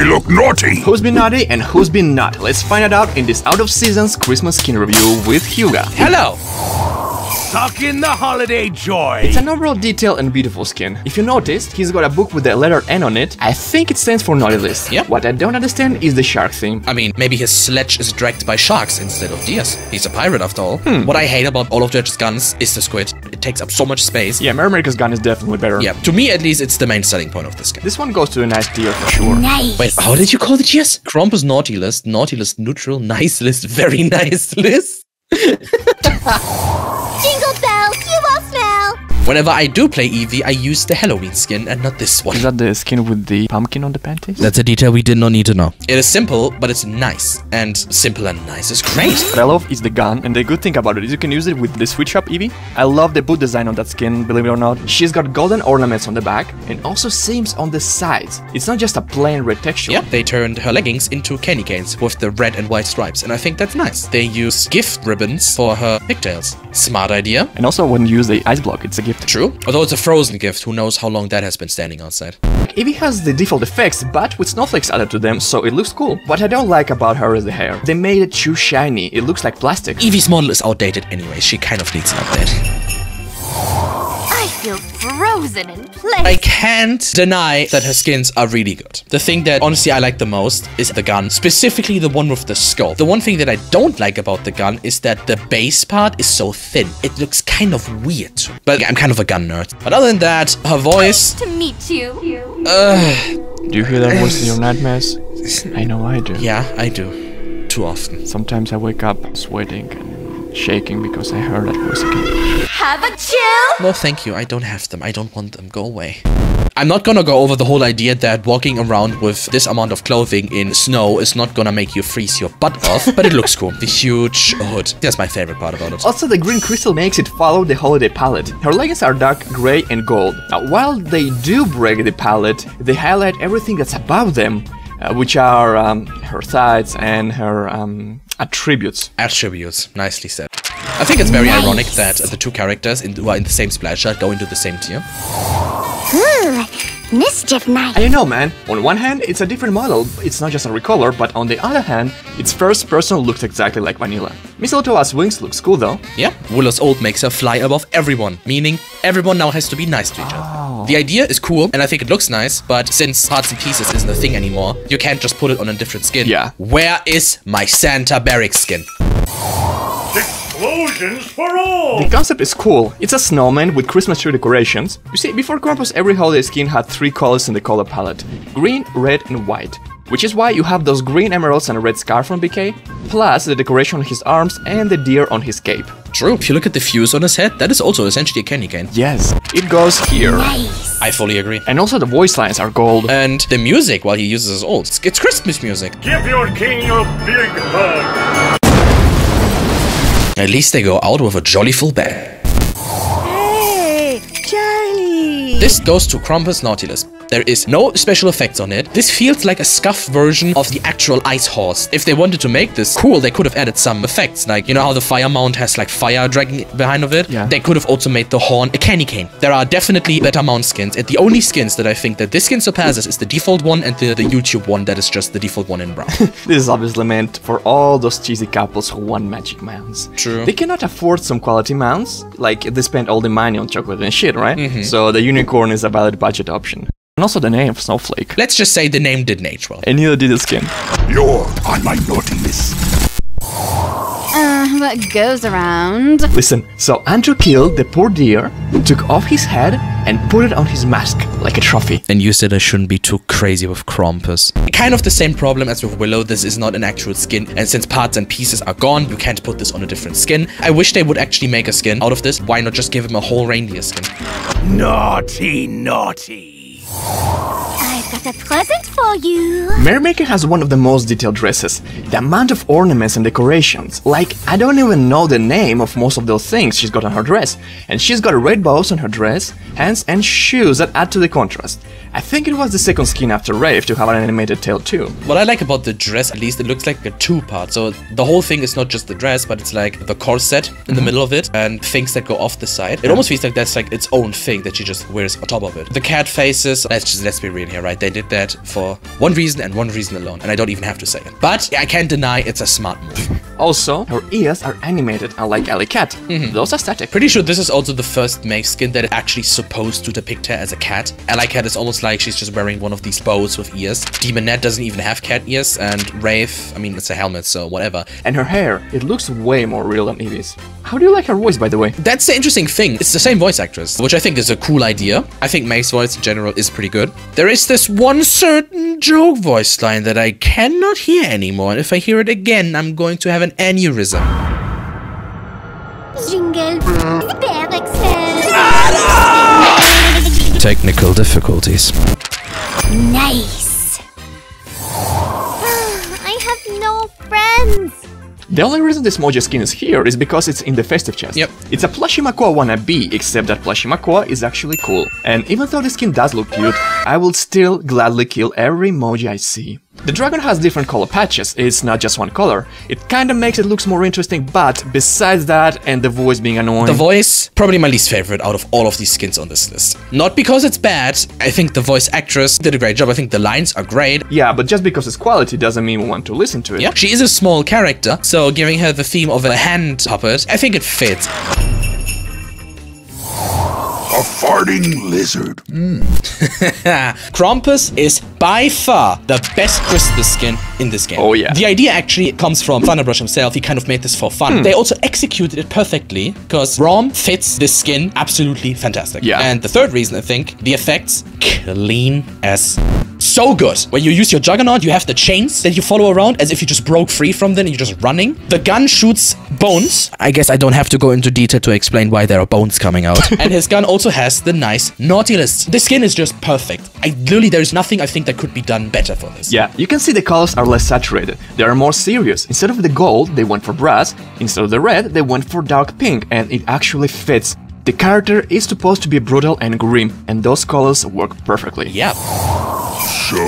they look naughty. Who's been naughty and who's been not? Let's find it out in this out of season's Christmas skin review with Hyuga. Hello! Suck in the holiday joy. It's an overall detailed and beautiful skin. If you noticed, he's got a book with the letter N on it. I think it stands for Naughty List. Yep. What I don't understand is the shark theme. I mean, maybe his sledge is dragged by sharks instead of deers. He's a pirate after all. What I hate about all of Judge's guns is the squid. It takes up so much space. Yeah, Merrymaker's gun is definitely better. Yeah, to me at least, it's the main selling point of this skin. This one goes to a nice tier for sure. Nice. Wait, how did you call the tiers? Krampus Naughty List, Naughty List Neutral, Nice List, Very Nice List. Jingle bells, you all smell. Whenever I do play Evie, I use the Halloween skin and not this one. Is that the skin with the pumpkin on the panties? That's a detail we did not need to know. It is simple, but it's nice. And simple and nice is great. What I love is the gun, and the good thing about it is you can use it with the switch up Evie. I love the boot design on that skin, believe it or not. She's got golden ornaments on the back, and also seams on the sides. It's not just a plain red texture. Yeah, they turned her leggings into candy canes with the red and white stripes, and I think that's nice. They use gift ribbons for her pigtails. Smart idea. And also when you use the ice block, it's a gift. True. Although it's a frozen gift, who knows how long that has been standing outside. Evie has the default effects, but with snowflakes added to them, so it looks cool. What I don't like about her is the hair. They made it too shiny, it looks like plastic. Evie's model is outdated anyway, she kind of needs an update. I feel frozen in place. I can't deny that her skins are really good. The thing that honestly I like the most is the gun, specifically the one with the skull. The one thing that I don't like about the gun is that the base part is so thin. It looks kind of weird. But I'm kind of a gun nerd. But other than that, her voice... To meet you. Do you hear that voice in your nightmares? I know I do. Yeah, I do. Too often. Sometimes I wake up sweating and shaking because I heard that voice again. Have a chill. No, thank you. I don't have them. I don't want them. Go away. I'm not gonna go over the whole idea that walking around with this amount of clothing in snow is not gonna make you freeze your butt off, but it looks cool. The huge hood. That's my favorite part about it. Also, the green crystal makes it follow the holiday palette. Her leggings are dark gray and gold. Now, while they do break the palette, they highlight everything that's above them, which are her thighs and her attributes. Attributes. Nicely said. I think it's very ironic that the two characters who are in the same splash shot go into the same tier. Mischief night. I don't know, man. On one hand, it's a different model. It's not just a recolor, but on the other hand, its first person looks exactly like Vanilla. Mistletoe's wings looks cool though. Yeah, Willow's ult makes her fly above everyone, meaning everyone now has to be nice to each other. The idea is cool, and I think it looks nice, but since parts and pieces isn't a thing anymore, you can't just put it on a different skin. Yeah. Where is my Santa Barracks skin? Explosions for all. The concept is cool. It's a snowman with Christmas tree decorations. You see, before Krampus, every holiday skin had 3 colors in the color palette. Green, red, and white. Which is why you have those green emeralds and a red scarf from BK, plus the decoration on his arms and the deer on his cape. True, if you look at the fuse on his head, that is also essentially a candy cane. Yes, it goes here. Nice. I fully agree. And also the voice lines are gold. And the music while he uses his ult, it's Christmas music. Give your king a big hug. At least they go out with a jolly full bag. Hey, Charlie! This goes to Krampus Naughty List. There is no special effects on it. This feels like a scuffed version of the actual ice horse. If they wanted to make this cool, they could have added some effects. Like, you know how the fire mount has like fire dragging behind of it? Yeah. They could have also made the horn a candy cane. There are definitely better mount skins. And the only skins that I think that this skin surpasses is the default one and the YouTube one that is just the default one in brown. This is obviously meant for all those cheesy couples who want magic mounts. True. They cannot afford some quality mounts. Like, they spend all the money on chocolate and shit, right? So the unicorn is a valid budget option. And also the name, Snowflake. Let's just say the name didn't age well. And neither did the skin. You're on my naughty list. What goes around? Listen, so Andrew killed the poor deer, took off his head, and put it on his mask, like a trophy. And you said I shouldn't be too crazy with Kraumpus. Kind of the same problem as with Willow, this is not an actual skin, and since parts and pieces are gone, you can't put this on a different skin. I wish they would actually make a skin out of this. Why not just give him a whole reindeer skin? Naughty, naughty. I've got a present for you. Merrymaker has one of the most detailed dresses. The amount of ornaments and decorations. Like, I don't even know the name of most of those things she's got on her dress. And she's got red bows on her dress, hands and shoes that add to the contrast. I think it was the second skin after Rave to have an animated tail too. What I like about the dress, at least, it looks like a two-part. So the whole thing is not just the dress, but it's like the corset in the middle of it and things that go off the side. It almost feels like that's like its own thing that she just wears on top of it. The cat faces, let's be real here, right? They did that for one reason and one reason alone, and I don't even have to say it. But I can't deny it's a smart move. Also, her ears are animated, unlike Alley Cat. Those are static. Pretty sure this is also the first Maeve skin that is actually supposed to depict her as a cat. Alley Cat is almost like she's just wearing one of these bows with ears. Demonette doesn't even have cat ears, and Rave, I mean, it's a helmet, so whatever. And her hair, it looks way more real than Evie's. How do you like her voice, by the way? That's the interesting thing. It's the same voice actress, which I think is a cool idea. I think Maeve's voice in general is pretty good. There is this one certain joke voice line that I cannot hear anymore, and if I hear it again, I'm going to have an aneurysm. Jingle Bear Excel. Technical difficulties. Nice. I have no friends. The only reason this Mojo skin is here is because it's in the festive chest. Yep. It's a plushie Makoa wannabe, except that plushie Makoa is actually cool. And even though the skin does look cute, I will still gladly kill every Mojo I see. The dragon has different color patches, it's not just one color. It kinda makes it look more interesting, but besides that and the voice being annoying... The voice, probably my least favorite out of all of these skins on this list. Not because it's bad, I think the voice actress did a great job, I think the lines are great. Yeah, but just because it's quality doesn't mean we want to listen to it. Yeah, she is a small character, so giving her the theme of a hand puppet, I think it fits. A farting lizard. Krampus is by far the best Christmas skin in this game. Oh yeah. The idea actually comes from Thunderbrush himself. He kind of made this for fun. They also executed it perfectly because Rom fits this skin absolutely fantastic. Yeah. And the third reason, I think, the effects clean as so good. When you use your Juggernaut, you have the chains that you follow around as if you just broke free from them and you're just running. The gun shoots bones. I guess I don't have to go into detail to explain why there are bones coming out. And his gun also has the nice naughty list. This skin is just perfect. There's nothing I think that could be done better for this. Yeah, you can see the colors are less saturated. They are more serious. Instead of the gold, they went for brass. Instead of the red, they went for dark pink, and it actually fits. The character is supposed to be brutal and grim, and those colors work perfectly. Yeah. So,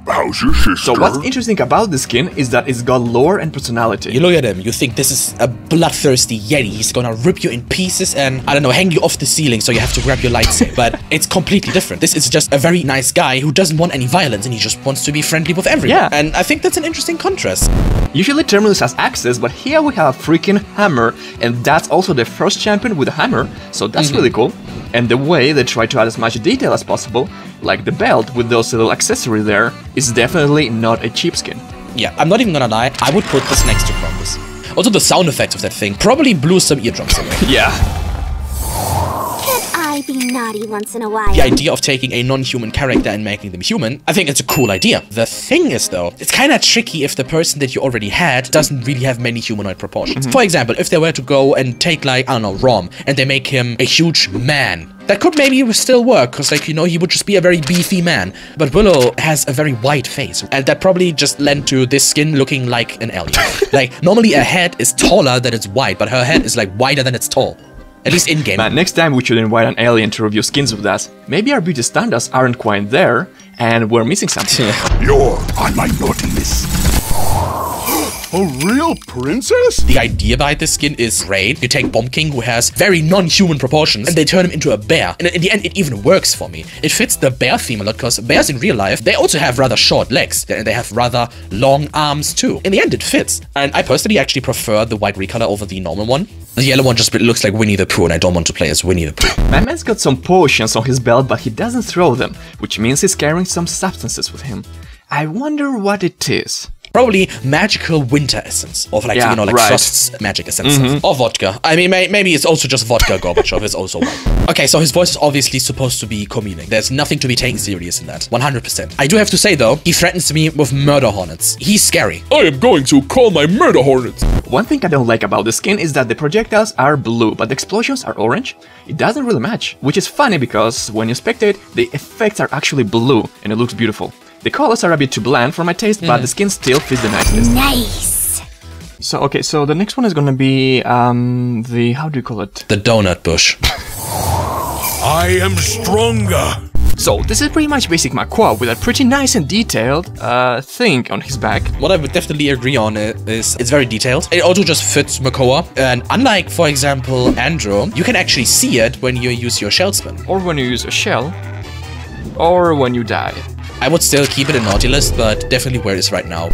how's your sister? So what's interesting about the skin is that it's got lore and personality. You look at him, you think this is a bloodthirsty Yeti. He's gonna rip you in pieces and, I don't know, hang you off the ceiling so you have to grab your lightsaber. But it's completely different. This is just a very nice guy who doesn't want any violence and he just wants to be friendly with everyone. Yeah. And I think that's an interesting contrast. Usually Terminus has axes, but here we have a freaking hammer, and that's also the first champion with a hammer, so that's really cool. And the way they try to add as much detail as possible, like the belt with those little accessories there, is definitely not a cheap skin. Yeah, I'm not even gonna lie, I would put this next to Krampus. Also, the sound effects of that thing probably blew some eardrums away. Yeah. I be naughty once in a while. The idea of taking a non-human character and making them human, I think it's a cool idea. The thing is though, it's kind of tricky if the person that you already had doesn't really have many humanoid proportions. For example, if they were to go and take like, I don't know, Rom, and they make him a huge man. That could maybe still work, because like, you know, he would just be a very beefy man. But Willow has a very wide face, and that probably just lent to this skin looking like an alien. Like, normally a head is taller than it's wide, but her head is like wider than it's tall. At least in-game. Man, next time we should invite an alien to review skins with us. Maybe our beauty standards aren't quite there, and we're missing something. You're on my naughty list. A real princess? The idea behind this skin is great. You take Bomb King, who has very non-human proportions, and they turn him into a bear. And in the end, it even works for me. It fits the bear theme a lot, because bears in real life, they also have rather short legs. They have rather long arms too. In the end, it fits. And I personally actually prefer the white recolor over the normal one. The yellow one just looks like Winnie the Pooh, and I don't want to play as Winnie the Pooh. My man's got some potions on his belt, but he doesn't throw them, which means he's carrying some substances with him. I wonder what it is. Probably magical winter essence, or like, Yeah, you know, like right. Frost's magic essence, or vodka. I mean, maybe it's also just vodka. Gorbachev is also white. Okay, so his voice is obviously supposed to be comedic. There's nothing to be taken serious in that, 100%. I do have to say though, he threatens me with murder hornets. He's scary. I am going to call my murder hornets. One thing I don't like about the skin is that the projectiles are blue, but the explosions are orange. It doesn't really match, which is funny because when you spectate, the effects are actually blue, and it looks beautiful. The colors are a bit too bland for my taste, but the skin still fits the nicest. Nice. So, okay, so the next one is gonna be, how do you call it? The donut bush. I am stronger. So this is pretty much basic Makua with a pretty nice and detailed thing on his back. What I would definitely agree on is it's very detailed. It also just fits Makoa. And unlike, for example, Andrew, you can actually see it when you use your shell spin. Or when you use a shell. Or when you die. I would still keep it in Naughty List, but definitely where it is right now.